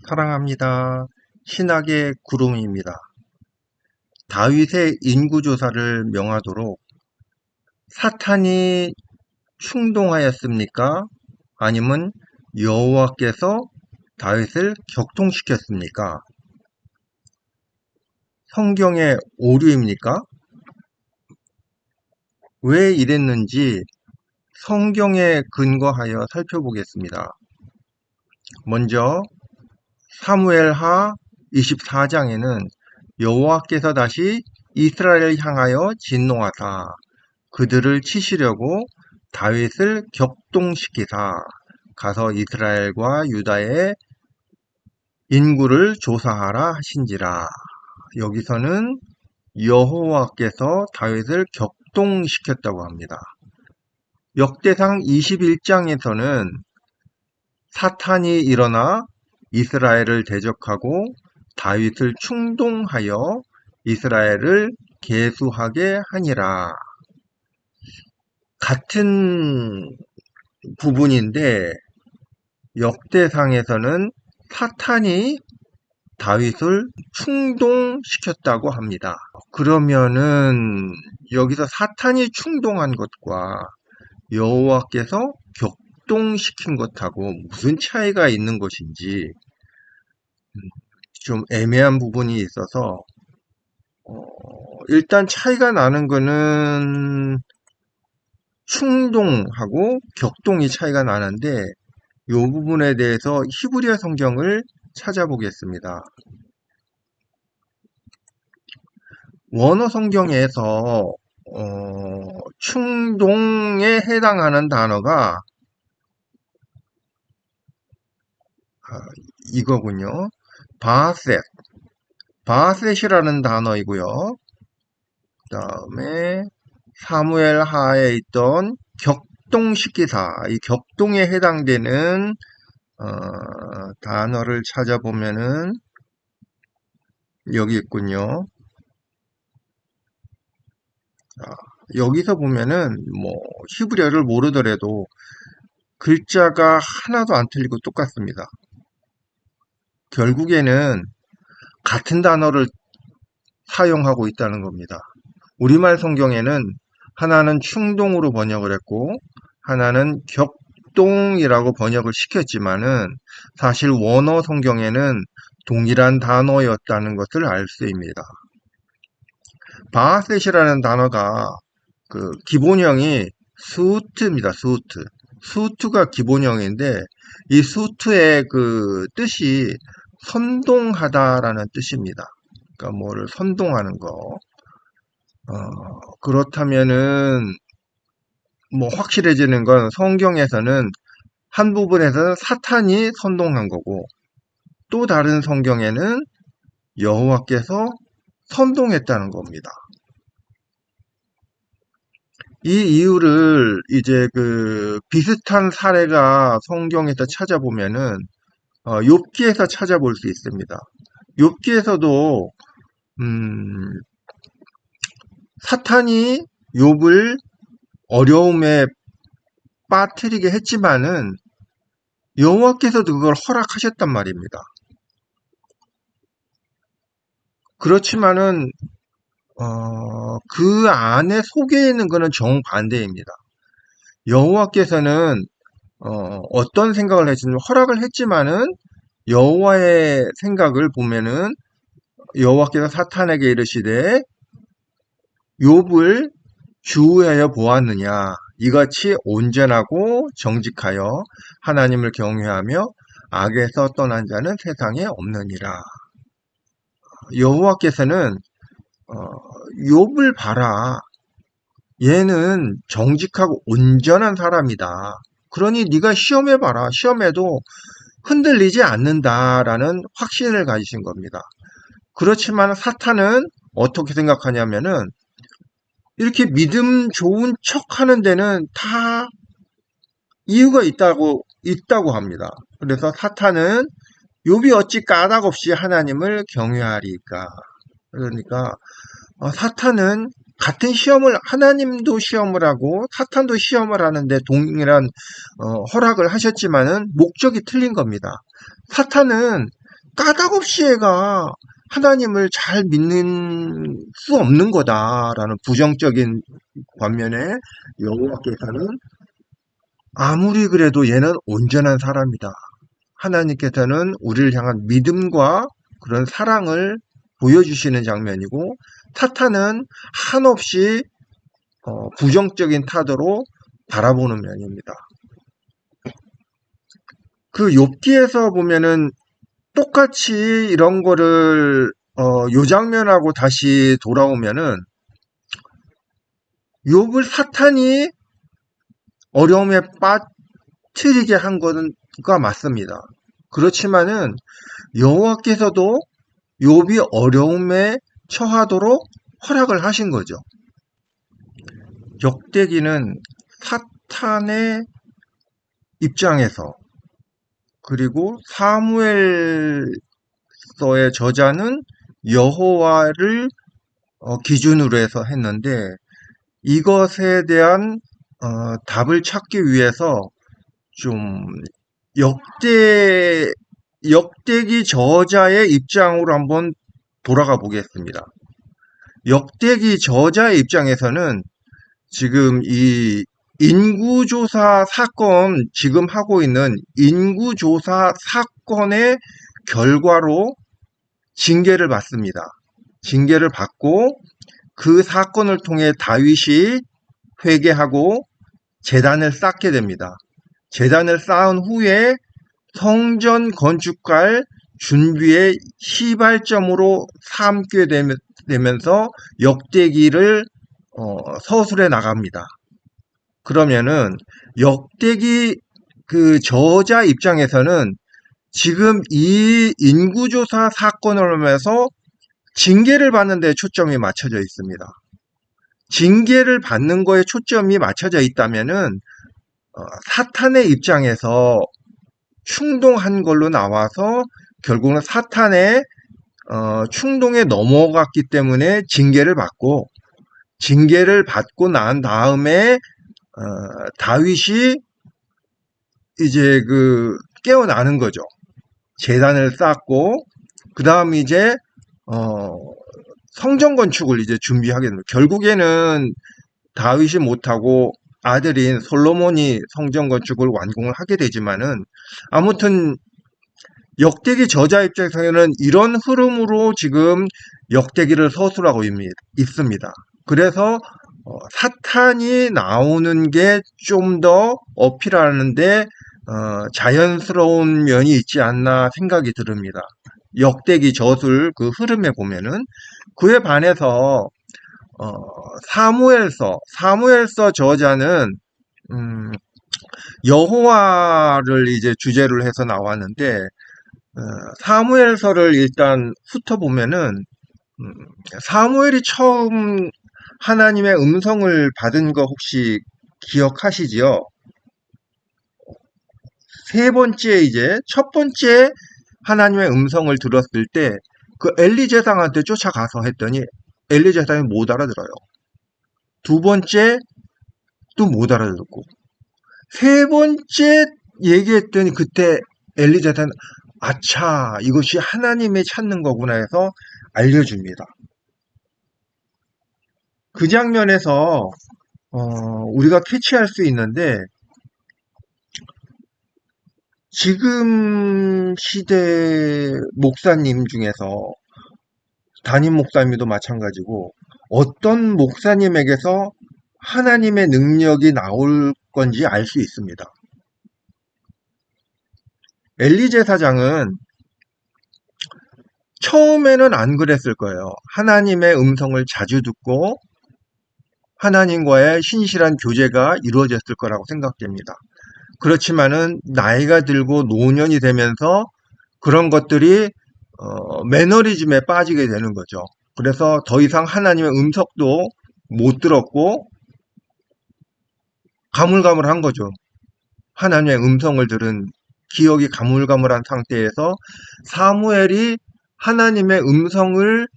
사랑합니다. 신학의 구름입니다. 다윗의 인구조사를 명하도록 사탄이 충동하였습니까? 아니면 여호와께서 다윗을 격통시켰습니까? 성경의 오류입니까? 왜 이랬는지 성경에 근거하여 살펴보겠습니다. 먼저 사무엘하 24장에는 여호와께서 다시 이스라엘을 향하여 진노하사 그들을 치시려고 다윗을 격동시키사 가서 이스라엘과 유다의 인구를 조사하라 하신지라. 여기서는 여호와께서 다윗을 격동시켰다고 합니다. 역대상 21장에서는 사탄이 일어나 이스라엘을 대적하고 다윗을 충동하여 이스라엘을 계수하게 하니라. 같은 부분인데 역대상에서는 사탄이 다윗을 충동시켰다고 합니다. 그러면은 여기서 사탄이 충동한 것과 여호와께서 격동시킨 것하고 무슨 차이가 있는 것인지 좀 애매한 부분이 있어서 일단 차이가 나는 거는 충동하고 격동이 차이가 나는데 이 부분에 대해서 히브리어 성경을 찾아보겠습니다. 원어 성경에서 충동에 해당하는 단어가 이거군요. 바셋이라는 단어이고요. 그 다음에 사무엘 하에 있던 격동시키사, 이 격동에 해당되는 단어를 찾아보면은 여기 있군요. 여기서 보면은 뭐 히브리어를 모르더라도 글자가 하나도 안 틀리고 똑같습니다. 결국에는 같은 단어를 사용하고 있다는 겁니다. 우리말 성경에는 하나는 충동으로 번역을 했고 하나는 격동이라고 번역을 시켰지만은 사실 원어 성경에는 동일한 단어였다는 것을 알 수 있습니다. 바셋이라는 단어가 그 기본형이 수트입니다. 수트가 기본형인데 이 수트의 그 뜻이 선동하다라는 뜻입니다. 그러니까 뭐를 선동하는 거. 그렇다면은 뭐 확실해지는 건 성경에서는 한 부분에서는 사탄이 선동한 거고 또 다른 성경에는 여호와께서 선동했다는 겁니다. 이 이유를 이제 그 비슷한 사례가 성경에서 찾아보면은 욥기에서 찾아볼 수 있습니다. 욥기에서도 사탄이 욥을 어려움에 빠뜨리게 했지만은 여호와께서도 그걸 허락하셨단 말입니다. 그렇지만은 그 안에 속에 있는 것은 정반대입니다. 여호와께서는 어떤 생각을 했지만 허락을 했지만은 여호와의 생각을 보면은 여호와께서 사탄에게 이르시되 욥을 주의하여 보았느냐 이같이 온전하고 정직하여 하나님을 경외하며 악에서 떠난 자는 세상에 없느니라. 여호와께서는 욥을 봐라. 얘는 정직하고 온전한 사람이다. 그러니 네가 시험해봐라. 시험해도 흔들리지 않는다라는 확신을 가지신 겁니다. 그렇지만 사탄은 어떻게 생각하냐면은 이렇게 믿음 좋은 척 하는 데는 다 이유가 있다고 합니다. 그래서 사탄은 욥이 어찌 까닭없이 하나님을 경외하리까. 그러니까 사탄은 같은 시험을 하나님도 시험을 하고 사탄도 시험을 하는데 동일한 허락을 하셨지만은 목적이 틀린 겁니다. 사탄은 까닭없이 얘가 하나님을 잘 믿는 수 없는 거다라는 부정적인 반면에 여호와께서는 아무리 그래도 얘는 온전한 사람이다. 하나님께서는 우리를 향한 믿음과 그런 사랑을 보여주시는 장면이고 사탄은 한없이 부정적인 타도로 바라보는 면입니다. 그 욥기에서 보면은 똑같이 이런 거를 요 장면하고 다시 돌아오면은 욥을 사탄이 어려움에 빠뜨리게 한 거가 맞습니다. 그렇지만은 여호와께서도 욥이 어려움에 처하도록 허락을 하신 거죠. 역대기는 사탄의 입장에서 그리고 사무엘서의 저자는 여호와를 기준으로 해서 했는데 이것에 대한 답을 찾기 위해서 좀 역대기 저자의 입장으로 한번 돌아가 보겠습니다. 역대기 저자의 입장에서는 지금 이 인구조사 사건, 지금 하고 있는 인구조사 사건의 결과로 징계를 받습니다. 징계를 받고 그 사건을 통해 다윗이 회개하고 제단을 쌓게 됩니다. 제단을 쌓은 후에 성전 건축할 준비의 시발점으로 삼게 되면서 역대기를 서술해 나갑니다. 그러면은 역대기 그 저자 입장에서는 지금 이 인구조사 사건을 하면서 징계를 받는 데 초점이 맞춰져 있습니다. 징계를 받는 거에 초점이 맞춰져 있다면은 사탄의 입장에서 충동한 걸로 나와서 결국은 사탄의 충동에 넘어갔기 때문에 징계를 받고 난 다음에 다윗이 이제 깨어나는 거죠. 제단을 쌓고 그 다음 이제 성전 건축을 이제 준비하게 됩니다. 결국에는 다윗이 못하고 아들인 솔로몬이 성전 건축을 완공을 하게 되지만은 아무튼 역대기 저자 입장에서는 이런 흐름으로 지금 역대기를 서술하고 있습니다. 그래서 사탄이 나오는 게 좀 더 어필하는데 자연스러운 면이 있지 않나 생각이 듭니다. 역대기 저술 그 흐름에 보면은 그에 반해서 사무엘서 저자는 여호와를 이제 주제로 해서 나왔는데 사무엘서를 일단 훑어보면은 사무엘이 처음 하나님의 음성을 받은 거 혹시 기억하시지요? 첫 번째 하나님의 음성을 들었을 때 그 엘리 제사장한테 쫓아가서 했더니 엘리 제사장이 못 알아들어요. 두 번째 또 못 알아듣고 세 번째 얘기했더니 그때 엘리 제사장은 아차 이것이 하나님이 찾는 거구나 해서 알려줍니다. 그 장면에서 우리가 캐치할 수 있는데 지금 시대 목사님 중에서 담임 목사님도 마찬가지고 어떤 목사님에게서 하나님의 능력이 나올 건지 알 수 있습니다. 엘리 제사장은 처음에는 안 그랬을 거예요. 하나님의 음성을 자주 듣고 하나님과의 신실한 교제가 이루어졌을 거라고 생각됩니다. 그렇지만은 나이가 들고 노년이 되면서 그런 것들이 매너리즘에 빠지게 되는 거죠. 그래서 더 이상 하나님의 음성도 못 들었고 가물가물한 거죠. 하나님의 음성을 들은 기억이 가물가물한 상태에서 사무엘이 하나님의 음성을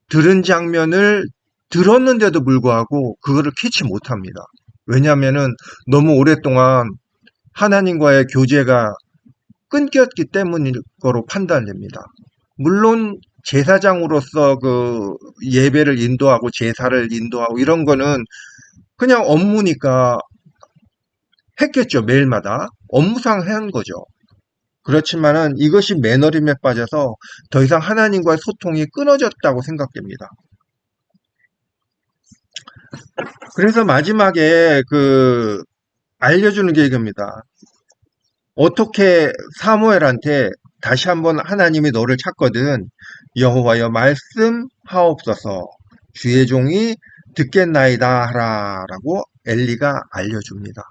들은 장면을 들었는데도 불구하고 그거를 캐치 못합니다. 왜냐하면은 너무 오랫동안 하나님과의 교제가 끊겼기 때문일 거로 판단됩니다. 물론 제사장으로서 그 예배를 인도하고 제사를 인도하고 이런 거는 그냥 업무니까 했겠죠. 매일마다 업무상 한 거죠. 그렇지만은 이것이 매너림에 빠져서 더 이상 하나님과의 소통이 끊어졌다고 생각됩니다. 그래서 마지막에 알려주는 게 이겁니다. 어떻게 사무엘한테 다시 한번 하나님이 너를 찾거든 여호와여 말씀하옵소서 주의 종이 듣겠나이다 하라라고 엘리가 알려줍니다.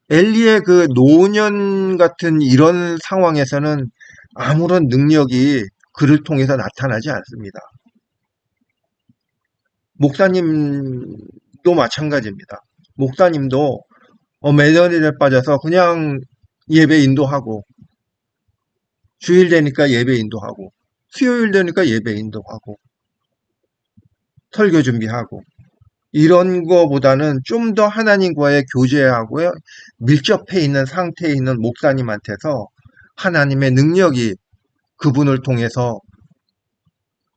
엘리의 그 노년 같은 이런 상황에서는 아무런 능력이 그를 통해서 나타나지 않습니다. 목사님도 마찬가지입니다. 목사님도 매너리에 빠져서 그냥 예배 인도하고 주일 되니까 예배 인도하고 수요일 되니까 예배 인도하고 설교 준비하고 이런 거보다는 좀 더 하나님과의 교제하고 밀접해 있는 상태에 있는 목사님한테서 하나님의 능력이 그분을 통해서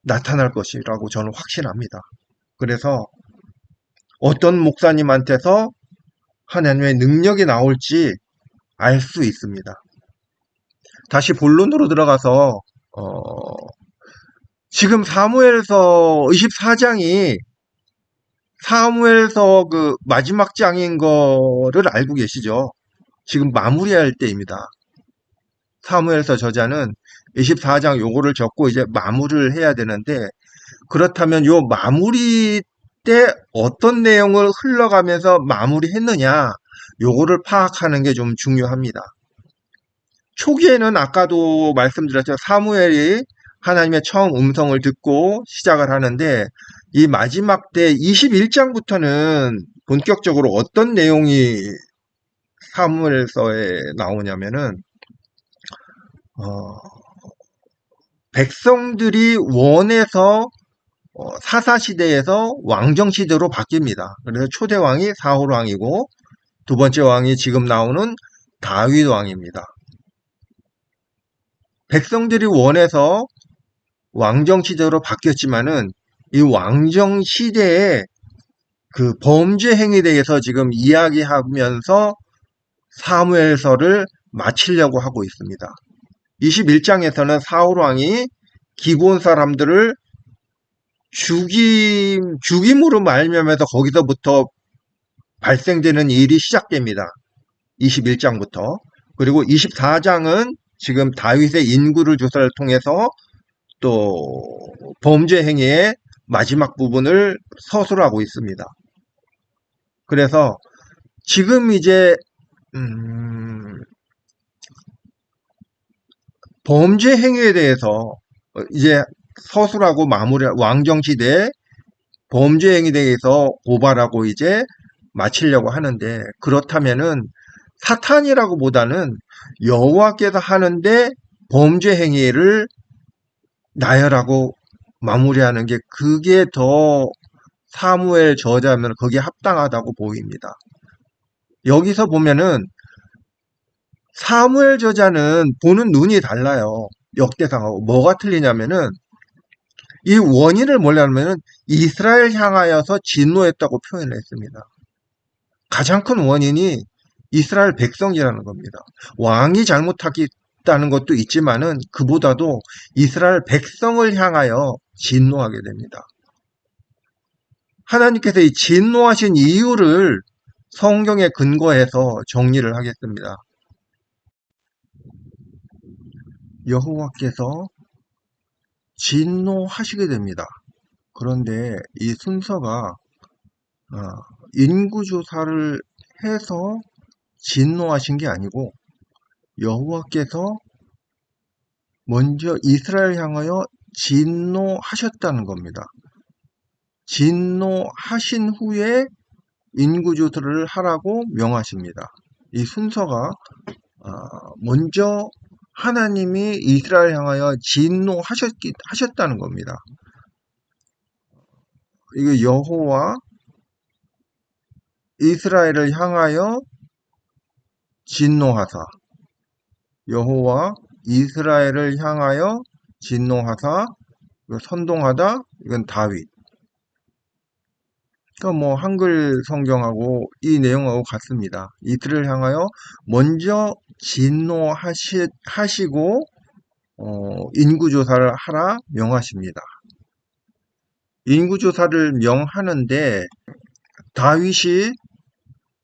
나타날 것이라고 저는 확신합니다. 그래서 어떤 목사님한테서 하나님의 능력이 나올지 알 수 있습니다. 다시 본론으로 들어가서 지금 사무엘서 24장이 사무엘서 그 마지막 장인 거를 알고 계시죠? 지금 마무리할 때입니다. 사무엘서 저자는 24장 요거를 적고 이제 마무리를 해야 되는데 그렇다면 요 마무리 때 어떤 내용을 흘러가면서 마무리했느냐 요거를 파악하는 게 좀 중요합니다. 초기에는 아까도 말씀드렸죠. 사무엘이 하나님의 처음 음성을 듣고 시작을 하는데 이 마지막 때 21장부터는 본격적으로 어떤 내용이 사무엘서에 나오냐면은 백성들이 원해서 사사시대에서 왕정시대로 바뀝니다. 그래서 초대 왕이 사울 왕이고 두 번째 왕이 지금 나오는 다윗 왕입니다. 백성들이 원해서 왕정시대로 바뀌었지만은 이 왕정시대의 그 범죄 행위에 대해서 지금 이야기하면서 사무엘서를 마치려고 하고 있습니다. 21장에서는 사울 왕이 기브온 사람들을 죽임으로 말미암아서 거기서부터 발생되는 일이 시작됩니다. 21장부터. 그리고 24장은 지금 다윗의 인구를 조사를 통해서 또 범죄 행위의 마지막 부분을 서술하고 있습니다. 그래서 지금 이제 범죄 행위에 대해서 이제 서술하고 마무리 왕정시대 범죄 행위에 대해서 고발하고 이제 마치려고 하는데 그렇다면은 사탄이라고 보다는 여호와께서 하는데 범죄 행위를 나열하고 마무리하는 게 그게 더 사무엘 저자면 그게 합당하다고 보입니다. 여기서 보면은 사무엘 저자는 보는 눈이 달라요. 역대상하고 뭐가 틀리냐면은 이 원인을 뭐냐면은 이스라엘 향하여서 진노했다고 표현을 했습니다. 가장 큰 원인이 이스라엘 백성이라는 겁니다. 왕이 잘못하겠다는 것도 있지만은 그보다도 이스라엘 백성을 향하여 진노하게 됩니다. 하나님께서 이 진노하신 이유를 성경에 근거해서 정리를 하겠습니다. 여호와께서 진노하시게 됩니다. 그런데 이 순서가 인구조사를 해서 진노하신 게 아니고 여호와께서 먼저 이스라엘 향하여 진노하셨다는 겁니다. 진노하신 후에 인구조사를 하라고 명하십니다. 이 순서가 먼저 하나님이 이스라엘 향하여 진노하셨다는 겁니다. 이거 여호와 이스라엘을 향하여 진노하사 여호와 이스라엘을 향하여 진노하사 선동하다 이건 다윗. 그러니까 뭐 한글 성경하고 이 내용하고 같습니다. 이스라엘을 향하여 먼저 진노하시고 인구조사를 하라 명하십니다. 인구조사를 명하는데 다윗이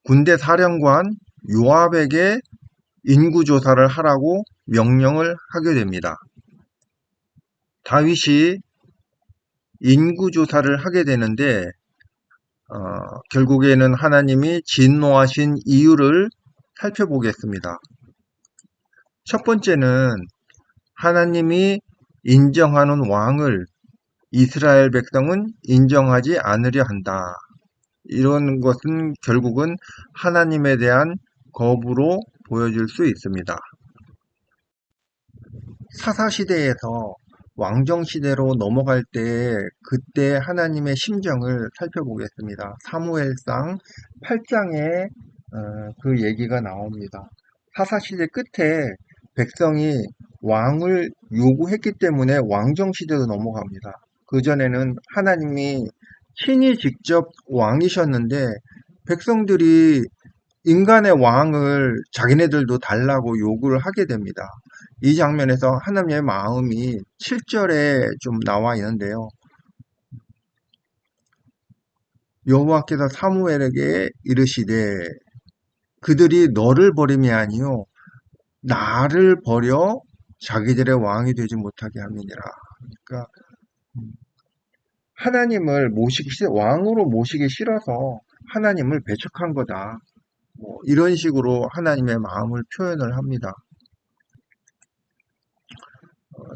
군대 사령관 요압에게 인구조사를 하라고 명령을 하게 됩니다. 다윗이 인구조사를 하게 되는데 결국에는 하나님이 진노하신 이유를 살펴보겠습니다. 첫 번째는 하나님이 인정하는 왕을 이스라엘 백성은 인정하지 않으려 한다. 이런 것은 결국은 하나님에 대한 거부로 보여질 수 있습니다. 사사시대에서 왕정시대로 넘어갈 때 그때 하나님의 심정을 살펴보겠습니다. 사무엘상 8장에 그 얘기가 나옵니다. 사사시대 끝에 백성이 왕을 요구했기 때문에 왕정시대로 넘어갑니다. 그전에는 하나님이 친히 직접 왕이셨는데 백성들이 인간의 왕을 자기네들도 달라고 요구를 하게 됩니다. 이 장면에서 하나님의 마음이 7절에 좀 나와 있는데요. 여호와께서 사무엘에게 이르시되 그들이 너를 버림이 아니요 나를 버려 자기들의 왕이 되지 못하게 함이니라. 그러니까 하나님을 왕으로 모시기 싫어서 하나님을 배척한 거다. 뭐 이런 식으로 하나님의 마음을 표현을 합니다.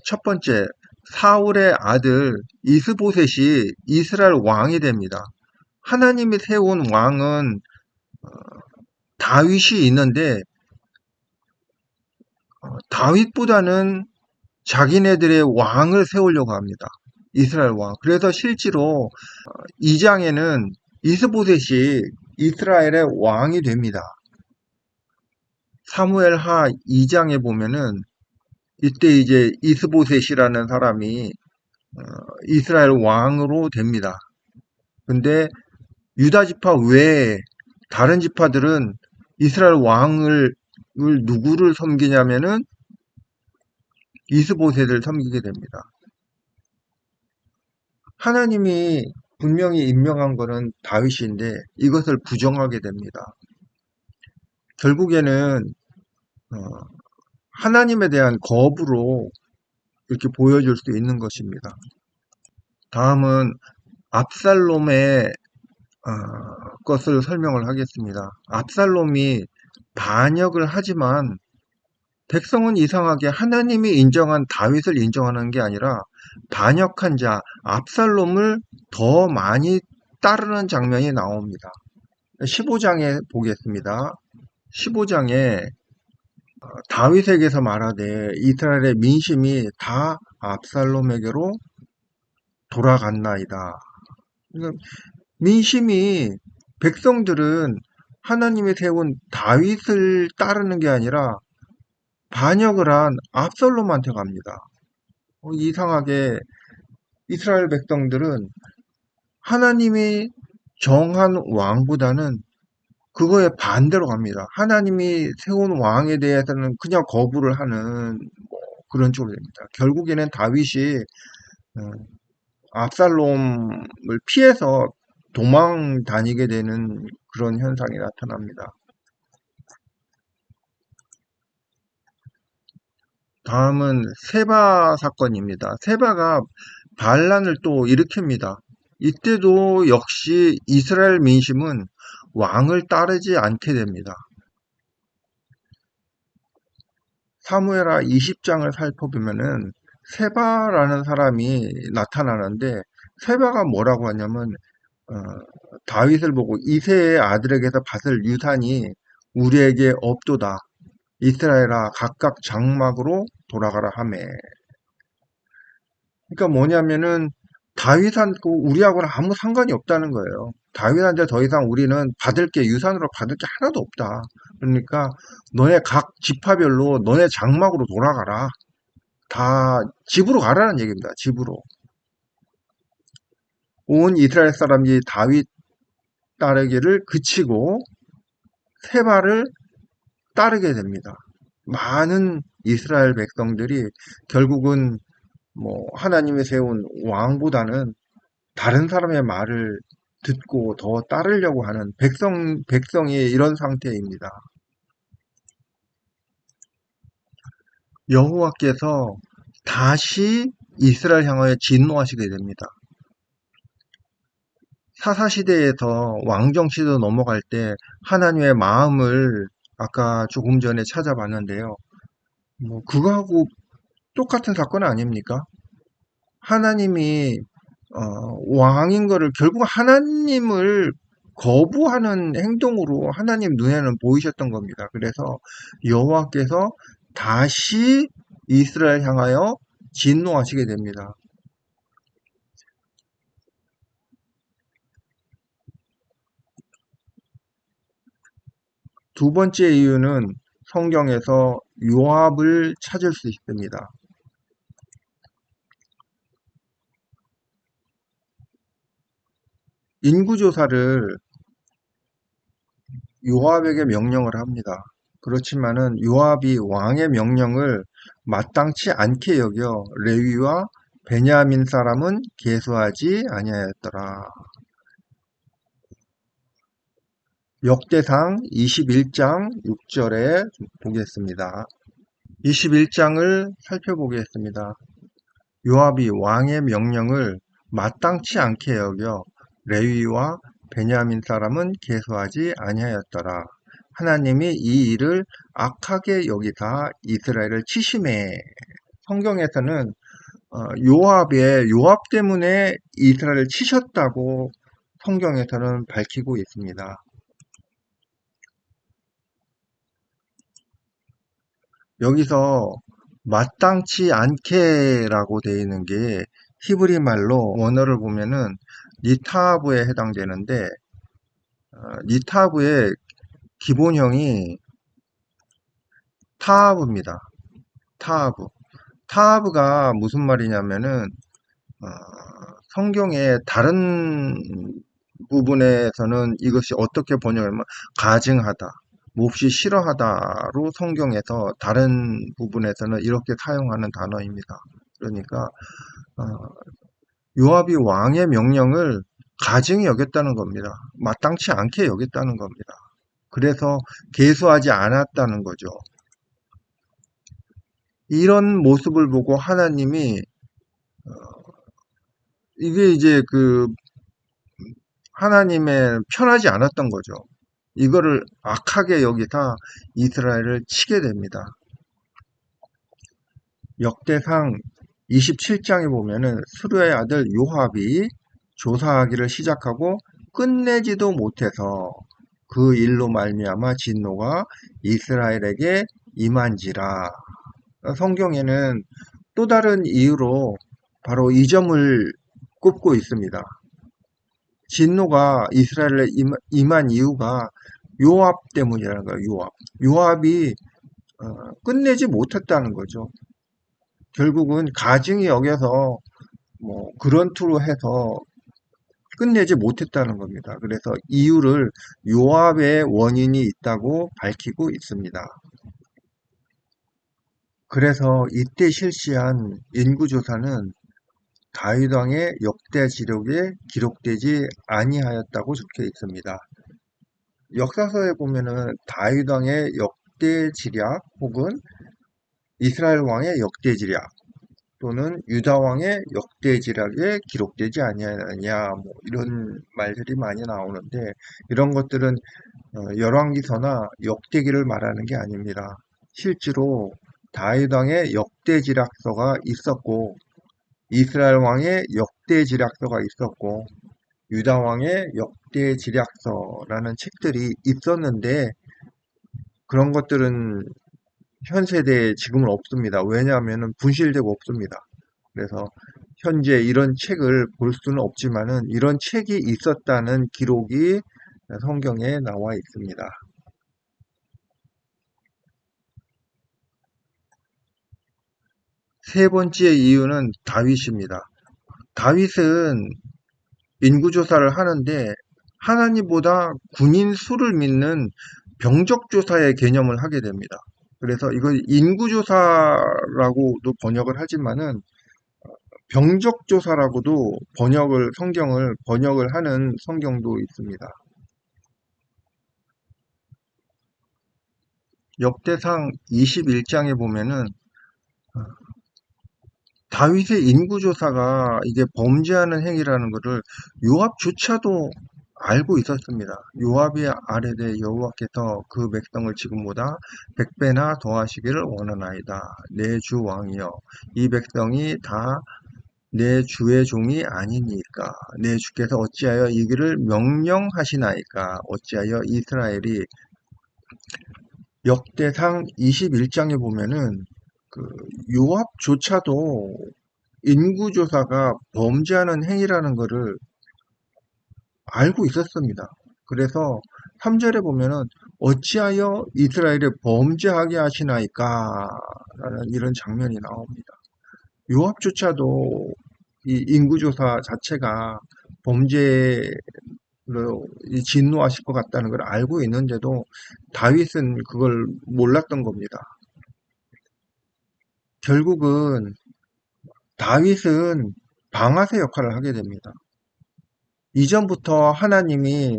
첫 번째, 사울의 아들 이스보셋이 이스라엘 왕이 됩니다. 하나님이 세운 왕은 다윗이 있는데 다윗보다는 자기네들의 왕을 세우려고 합니다. 이스라엘 왕. 그래서 실제로 2장에는 이스보셋이 이스라엘의 왕이 됩니다. 사무엘하 2장에 보면은 이때 이제 이스보셋이라는 사람이 이스라엘 왕으로 됩니다. 근데 유다 지파 외에 다른 지파들은 이스라엘 왕을 누구를 섬기냐면은 이스보셋을 섬기게 됩니다. 하나님이 분명히 임명한 것은 다윗인데 이것을 부정하게 됩니다. 결국에는 하나님에 대한 거부로 이렇게 보여줄 수 있는 것입니다. 다음은 압살롬의 것을 설명을 하겠습니다. 압살롬이 반역을 하지만 백성은 이상하게 하나님이 인정한 다윗을 인정하는 게 아니라 반역한 자 압살롬을 더 많이 따르는 장면이 나옵니다. 15장에 보겠습니다. 15장에 다윗에게서 말하되 이스라엘의 민심이 다 압살롬에게로 돌아갔나이다. 민심이 백성들은 하나님이 세운 다윗을 따르는 게 아니라 반역을 한 압살롬한테 갑니다. 이상하게 이스라엘 백성들은 하나님이 정한 왕보다는 그거에 반대로 갑니다. 하나님이 세운 왕에 대해서는 그냥 거부를 하는 그런 쪽으로 됩니다. 결국에는 다윗이 압살롬을 피해서 도망 다니게 되는 그런 현상이 나타납니다. 다음은 세바 사건입니다. 세바가 반란을 또 일으킵니다. 이때도 역시 이스라엘 민심은 왕을 따르지 않게 됩니다. 사무엘하 20장을 살펴보면은 세바라는 사람이 나타나는데 세바가 뭐라고 하냐면 다윗을 보고 이새의 아들에게서 받을 유산이 우리에게 없도다. 이스라엘아 각각 장막으로 돌아가라 하매. 그러니까 뭐냐면은 다윗하고 우리하고는 아무 상관이 없다는 거예요. 다윗한테 더 이상 우리는 유산으로 받을 게 하나도 없다. 그러니까 너네 각 지파별로 너네 장막으로 돌아가라. 다 집으로 가라는 얘기입니다. 집으로. 온 이스라엘 사람들이 다윗 따르기를 그치고 세바를 따르게 됩니다. 많은 이스라엘 백성들이 결국은 뭐 하나님이 세운 왕보다는 다른 사람의 말을 듣고 더 따르려고 하는 백성이 이런 상태입니다. 여호와께서 다시 이스라엘 향하여 진노하시게 됩니다. 사사시대에서 왕정시대로 넘어갈 때 하나님의 마음을 아까 조금 전에 찾아봤는데요. 뭐 그거하고 똑같은 사건 아닙니까? 하나님이 왕인 거를 결국 하나님을 거부하는 행동으로 하나님 눈에는 보이셨던 겁니다. 그래서 여호와께서 다시 이스라엘 향하여 진노하시게 됩니다. 두 번째 이유는 성경에서 요압을 찾을 수 있습니다. 인구조사를 요압에게 명령을 합니다. 그렇지만은 요압이 왕의 명령을 마땅치 않게 여겨 레위와 베냐민 사람은 계수하지 아니하였더라. 역대상 21장 6절에 보겠습니다. 21장을 살펴보겠습니다. 요압이 왕의 명령을 마땅치 않게 여겨 레위와 베냐민 사람은 계수하지 아니하였더라. 하나님이 이 일을 악하게 여기사 이스라엘을 치심해. 성경에서는 요압 때문에 이스라엘을 치셨다고 성경에서는 밝히고 있습니다. 여기서 마땅치 않게라고 되어 있는 게 히브리 말로 원어를 보면은 니타브에 해당되는데 니타브의 기본형이 타하브입니다. 타하브. 타하브가 무슨 말이냐면은 어, 성경의 다른 부분에서는 이것이 어떻게 번역하면 가증하다, 몹시 싫어하다로 성경에서 다른 부분에서는 이렇게 사용하는 단어입니다. 그러니까 어, 요압이 왕의 명령을 가증히 여겼다는 겁니다. 마땅치 않게 여겼다는 겁니다. 그래서 계수하지 않았다는 거죠. 이런 모습을 보고 하나님이 이게 이제 하나님의 편하지 않았던 거죠. 이거를 악하게 여기다 이스라엘을 치게 됩니다. 역대상 27장에 보면은 수르의 아들 요압이 조사하기를 시작하고 끝내지도 못해서 그 일로 말미암아 진노가 이스라엘에게 임한지라. 성경에는 또 다른 이유로 바로 이 점을 꼽고 있습니다. 진노가 이스라엘에 임한 이유가 요압 때문이라는 거예요. 요압이 끝내지 못했다는 거죠. 결국은 가증히 여겨서 뭐 그런 투로 해서 끝내지 못했다는 겁니다. 그래서 이유를 요압의 원인이 있다고 밝히고 있습니다. 그래서 이때 실시한 인구조사는 다윗 왕의 역대 지력에 기록되지 아니하였다고 적혀 있습니다. 역사서에 보면은 다윗 왕의 역대 지략 혹은 이스라엘 왕의 역대 지략 또는 유다 왕의 역대 지략에 기록되지 아니하느냐 뭐 이런 말들이 많이 나오는데 이런 것들은 열왕기서나 역대기를 말하는 게 아닙니다. 실제로 다윗 왕의 역대 지략서가 있었고 이스라엘 왕의 역대 지략서가 있었고 유다 왕의 역대 지략서라는 책들이 있었는데 그런 것들은 현 세대에 지금은 없습니다. 왜냐하면 분실되고 없습니다. 그래서 현재 이런 책을 볼 수는 없지만은 이런 책이 있었다는 기록이 성경에 나와 있습니다. 세 번째 이유는 다윗입니다. 다윗은 인구조사를 하는데 하나님보다 군인 수를 믿는 병적조사의 개념을 하게 됩니다. 그래서 이걸 인구조사라고도 번역을 하지만은 병적조사라고도 성경을 번역을 하는 성경도 있습니다. 역대상 21장에 보면은 다윗의 인구조사가 이게 범죄하는 행위라는 것을 요압조차도 알고 있었습니다. 요압이 아뢰되 여호와께서 그 백성을 지금보다 100배나 더하시기를 원하나이다. 내 주 왕이여, 이 백성이 다 내 주의 종이 아니니까 내 주께서 어찌하여 이 길을 명령하시나이까 어찌하여 이스라엘이 역대상 21장에 보면은 그 요압조차도 인구조사가 범죄하는 행위라는 것을 알고 있었습니다. 그래서 3절에 보면은 어찌하여 이스라엘에 범죄하게 하시나이까 라는 이런 장면이 나옵니다. 요압조차도 이 인구조사 자체가 범죄로 진노하실 것 같다는 걸 알고 있는데도 다윗은 그걸 몰랐던 겁니다. 결국은 다윗은 방아쇠 역할을 하게 됩니다. 이전부터 하나님이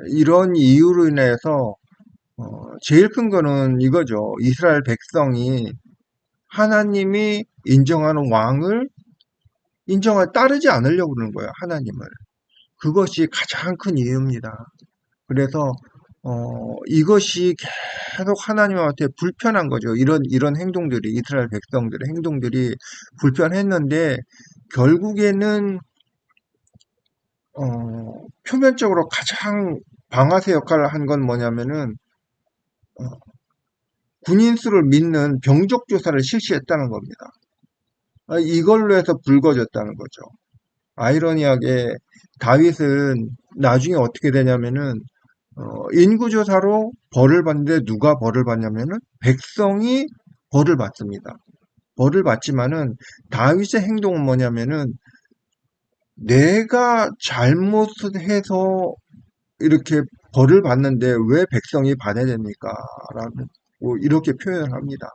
이런 이유로 인해서 제일 큰 거는 이거죠. 이스라엘 백성이 하나님이 인정하는 왕을 따르지 않으려고 그러는 거예요. 하나님을. 그것이 가장 큰 이유입니다. 그래서 이것이 계속 하나님한테 불편한 거죠. 이런 행동들이 이스라엘 백성들의 행동들이 불편했는데 결국에는 표면적으로 가장 방아쇠 역할을 한 건 뭐냐면은 어, 군인 수를 믿는 병적 조사를 실시했다는 겁니다. 이걸로 해서 불거졌다는 거죠. 아이러니하게 다윗은 나중에 어떻게 되냐면은 인구조사로 벌을 받는데 누가 벌을 받냐면은 백성이 벌을 받습니다. 벌을 받지만은 다윗의 행동은 뭐냐면은 내가 잘못해서 이렇게 벌을 받는데 왜 백성이 받아야 됩니까? 라는 뭐 이렇게 표현을 합니다.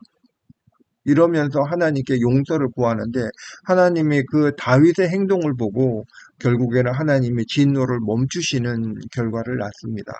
이러면서 하나님께 용서를 구하는데 하나님이 그 다윗의 행동을 보고 결국에는 하나님이 진노를 멈추시는 결과를 낳습니다.